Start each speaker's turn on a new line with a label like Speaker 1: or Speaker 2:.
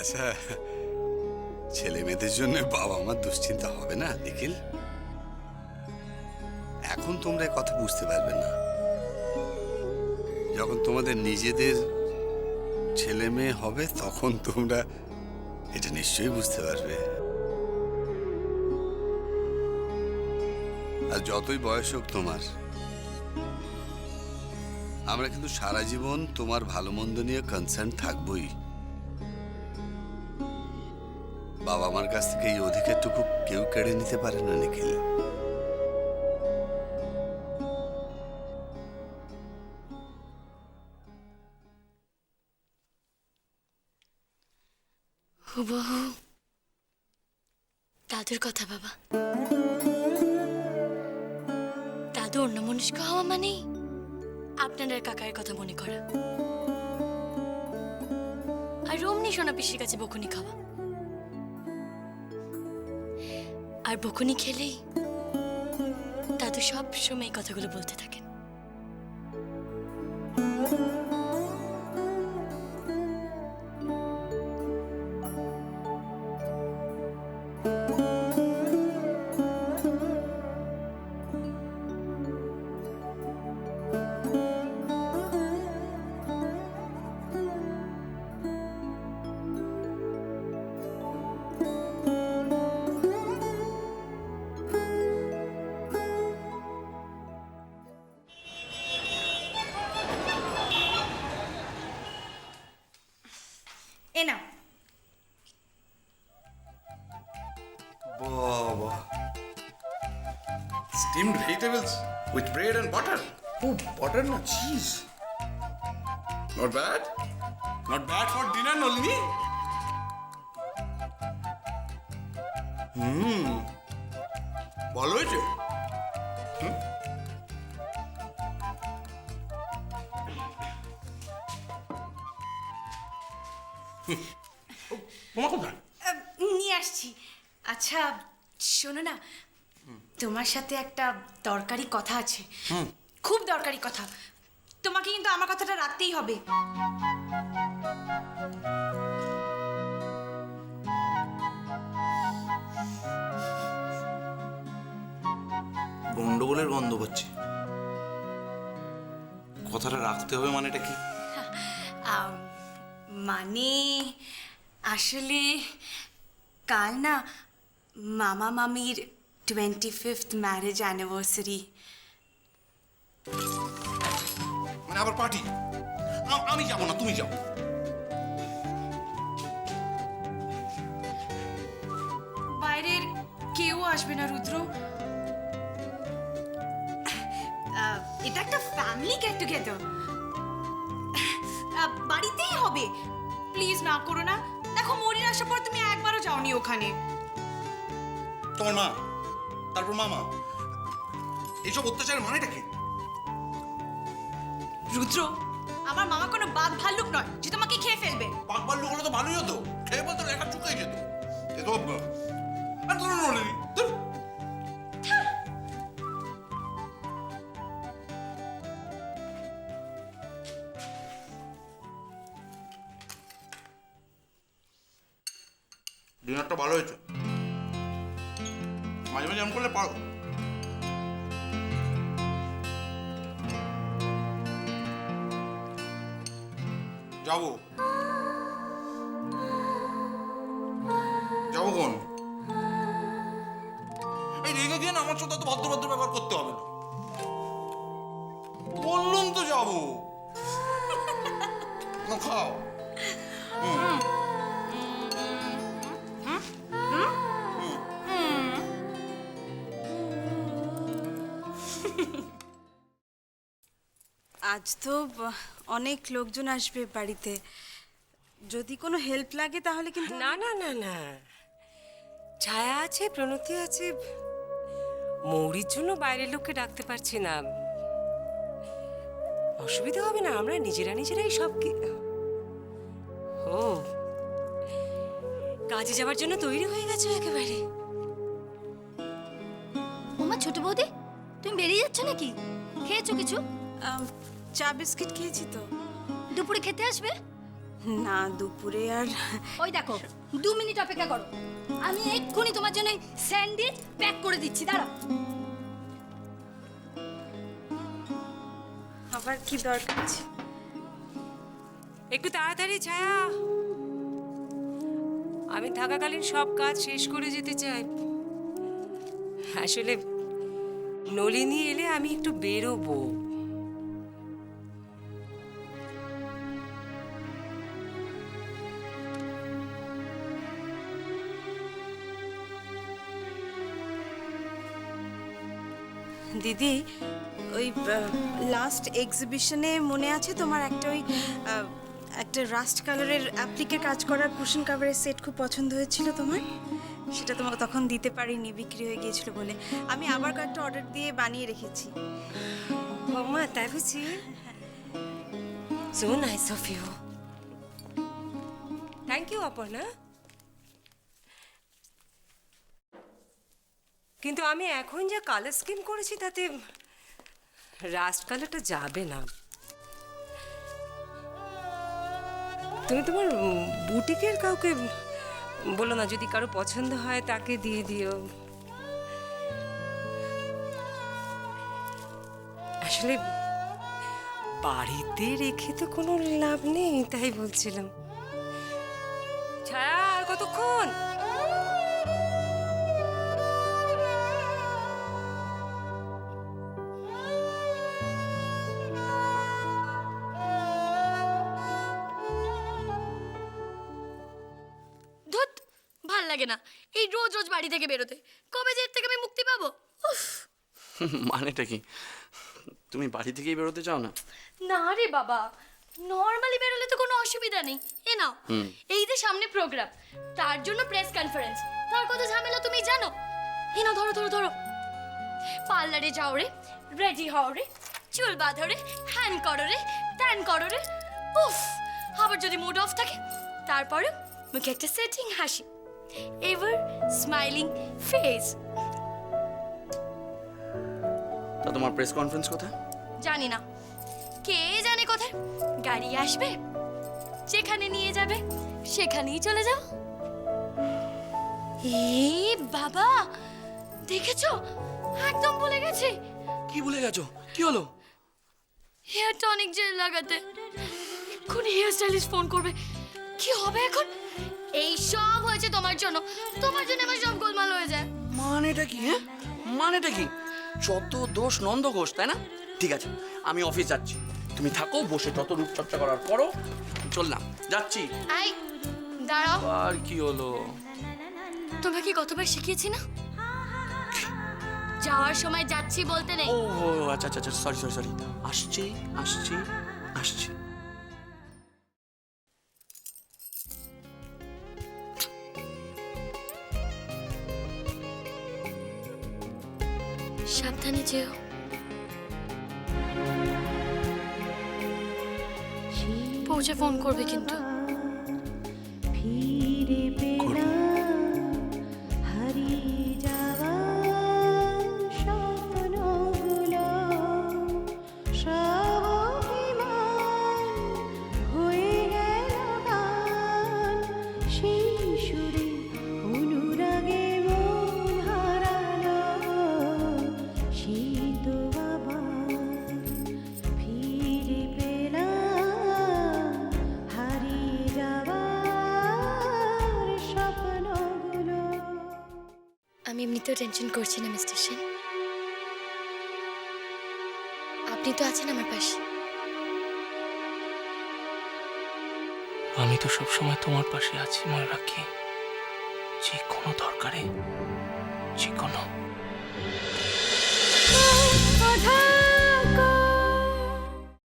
Speaker 1: আচ্ছা, ছেলে মেয়েদের জন্য বাবা মার দুশ্চিন্তা হবে না নিখিল? এখন তোমরা এই কথা বুঝতে পারবে না, যখন তোমাদের নিজেদের ছেলে মেয়ে হবে তখন তোমরা এটা নিশ্চয়ই বুঝতে পারবে। আর যতই বয়স হোক তোমার, আমরা কিন্তু সারা জীবন তোমার ভালো মন্দ নিয়ে কনসার্ন থাকবই। বাবা মার কাছ থেকে এই অধিকারটুকু কেউ কেড়ে নিতে পারে না নিখিল।
Speaker 2: হুবহু দাদুর কথা বাবা। দাদু অন্যমনস্ক হওয়া মানেই আপনার কাকার কথা মনে করা, আর রমনি সোনা পিসির কাছে বকুনি খাওয়া। আর বকুনি খেলেই দাদু সব সময় এই কথাগুলো বলতে থাকেন।
Speaker 3: এ নাও।
Speaker 4: Baba. Steamed vegetables with bread and butter. Oh, butter, no cheese. Not bad. Not bad for dinner, Nalini. ভালো হয়েছে। তোমার কোথায়?
Speaker 3: নিয়ে আসছি। আচ্ছা শোনো না, তোমার সাথে একটা দরকারি কথা আছে। খুব দরকারি কথা। তোমাকে কিন্তু আমার কথাটা রাখতেই হবে।
Speaker 4: গন্ডগোলের গন্ধ হচ্ছে। কথাটা রাখতে হবে মানে এটা কি?
Speaker 3: মানে আসলে কাল না মামা মামির 25th ম্যারেজ অ্যানিভার্সারি।
Speaker 4: মানে আবার পার্টি? আমি যাবো না, তুমি যাও।
Speaker 3: বাইরের কেউ আসবে না রুদ্র। এটা একটা ফ্যামিলি গেট টুগেদার, বাড়িতেই হবে। প্লিজ না করো না। দেখো মরির আসার পর তুমি একবারও যাওনি ওখানে।
Speaker 4: তোমার মা, তারপর মামা, এইসব অত্যাচারের মানেটা কি?
Speaker 3: রুদ্র, আমার মামা কোনো বাঘ ভাল্লুক নয় যে তোমাকে খেয়ে ফেলবে।
Speaker 4: বাঘ ভাল্লুক হলে তো ভালোই হতো, খেয়ে বলতো লেখা চুকাই যেত। এ তো আর ধরুন নলিনী, ধরুন। ডিনারটা ভালো হয়েছে। মাঝে মাঝে এমন করলে পারো। যাবো যাবো কোন? এই রেগে গিয়ে না আমার সাথে তো ভদ্র ভদ্র ব্যবহার করতে হবে না। বললাম তো যাবো। না খাও।
Speaker 5: আজ তো অনেক লোকজন আসবে বাড়িতে, যদি কোনো হেল্প লাগে তাহলে কিন্তু।
Speaker 6: না না না না, ছায়া আছে, প্রণতি আছে, মৌরির জন্য বাইরের লোককে ডাকতে পারছি না। অসুবিধা হবে না, আমরা নিজেরাই সব ও কাজে যাওয়ার জন্য তৈরি হয়ে গেছো একেবারে?
Speaker 2: ওমা ছোট বৌদি, তুমি বেরিয়ে যাচ্ছ নাকি? খেয়েছো কিছু?
Speaker 5: চা বিস্কিট খেয়েছি তো।
Speaker 2: দুপুরে খেতে আসবে?
Speaker 5: না, দুপুরে আর
Speaker 2: ওই দেখো 2 মিনিট অপেক্ষা করো, আমি এক্ষুনি তোমার জন্য স্যান্ডউইচ প্যাক করে দিচ্ছি, দাঁড়াও।
Speaker 5: আবার কি দরকার আছে?
Speaker 6: একটু তাড়াতাড়ি ছায়া, আমি থাকাকালীন সব কাজ শেষ করে যেতে চাই। আসলে নলিনী এলে আমি একটু বেরোবো।
Speaker 5: দিদি, ওই লাস্ট এক্সিবিশনে মনে আছে তোমার একটা ওই একটা রাস্ট কালারের অ্যাপ্লিকের কাজ করার কুশন কাভারের সেট খুব পছন্দ হয়েছিল তোমার? সেটা তোমাকে তখন দিতে পারিনি, বিক্রি হয়ে গিয়েছিল বলে। আমি আবার কয়েকটা অর্ডার দিয়ে বানিয়ে রেখেছি।
Speaker 6: বৌমা, তাই বুঝি? So nice of you. Thank you Aparna. কিন্তু আমি এখন যা কালার স্কিম করেছি তাতে রাস্ট কালারটা যাবে না। তুমি তোমার বুটিকের কাউকে বলো না, যদি কারো পছন্দ হয় তাকে দিয়ে দিও। আসলে বাড়িতে রেখে তো কোনো লাভ নেই, তাই বলছিলাম। ছায়া, আর কতক্ষণ?
Speaker 2: ধুত, ভাল লাগে না এই রোজ রোজ বাড়ি থেকে বেরোতে। কবে যে এর থেকে আমি মুক্তি পাবো? উফ।
Speaker 7: মানেটা কি? তুমি বাড়ি থেকেই বেরোতে চাও না?
Speaker 2: না রে বাবা, নর্মালি বেরোলে তো কোনো অসুবিধা নেই। এ নাও, এই যে সামনে প্রোগ্রাম, তার জন্য প্রেস কনফারেন্স, তার কত ঝামেলা তুমি জানো? এ নাও, ধরো ধরো ধরো। পার্লারে যাও রে, রেডি হও রে, চুল বাঁধো রে, হ্যান করো রে, ট্যান করো রে। উফ, আবার যদি মুড অফ থাকে তারপরে মুখে একটা সেটিং হাসি, এভার স্মাইলিং ফেস।
Speaker 7: তা তোমার প্রেস কনফারেন্স কোথায়?
Speaker 2: জানি না, কে জানে কোথায়। গাড়ি আসবে, যেখানে নিয়ে যাবে সেখানেই চলে যাও। এই বাবা, দেখেছো? একদম ভুলে গেছি।
Speaker 7: কি ভুলে গেছো? কি হলো?
Speaker 2: হেয়ার টনিক জেল লাগাতে। এক্ষুনি হেয়ার স্টাইলিস্ট ফোন করবে। কি হবে এখন? এই সব হয়েছে তোমার জন্য। তোমার জন্য আমার সব গোলমাল হয়ে যায়।
Speaker 7: মানেটা কি? হ্যাঁ, মানেটা কি? যত দোষ নন্দ ঘোষ, তাই না? ঠিক আছে, আমি অফিস যাচ্ছি, তুমি থাকো বসে, যত রূপচর্চা করার করো। চললাম, যাচ্ছি।
Speaker 2: আই দাঁড়াও।
Speaker 7: আর কি হলো?
Speaker 2: তোমরা কি কতবার শিখিয়েছি না, যাওয়ার সময় যাচ্ছি বলতে নেই।
Speaker 7: ও আচ্ছা আচ্ছা আচ্ছা, সরি সরি সরি। আসছি আসছি আসছি।
Speaker 2: সাবধানে যেও। পৌঁছে ফোন করবে কিন্তু।
Speaker 7: করবো।
Speaker 2: আমি এমনিতেও টেনশন করছি না মিস্টার সেন, আপনি তো আছেন আমার পাশে।
Speaker 8: আমি তো সবসময় তোমার পাশে আছি ময়ূরাক্ষী, যে কোনো দরকারে।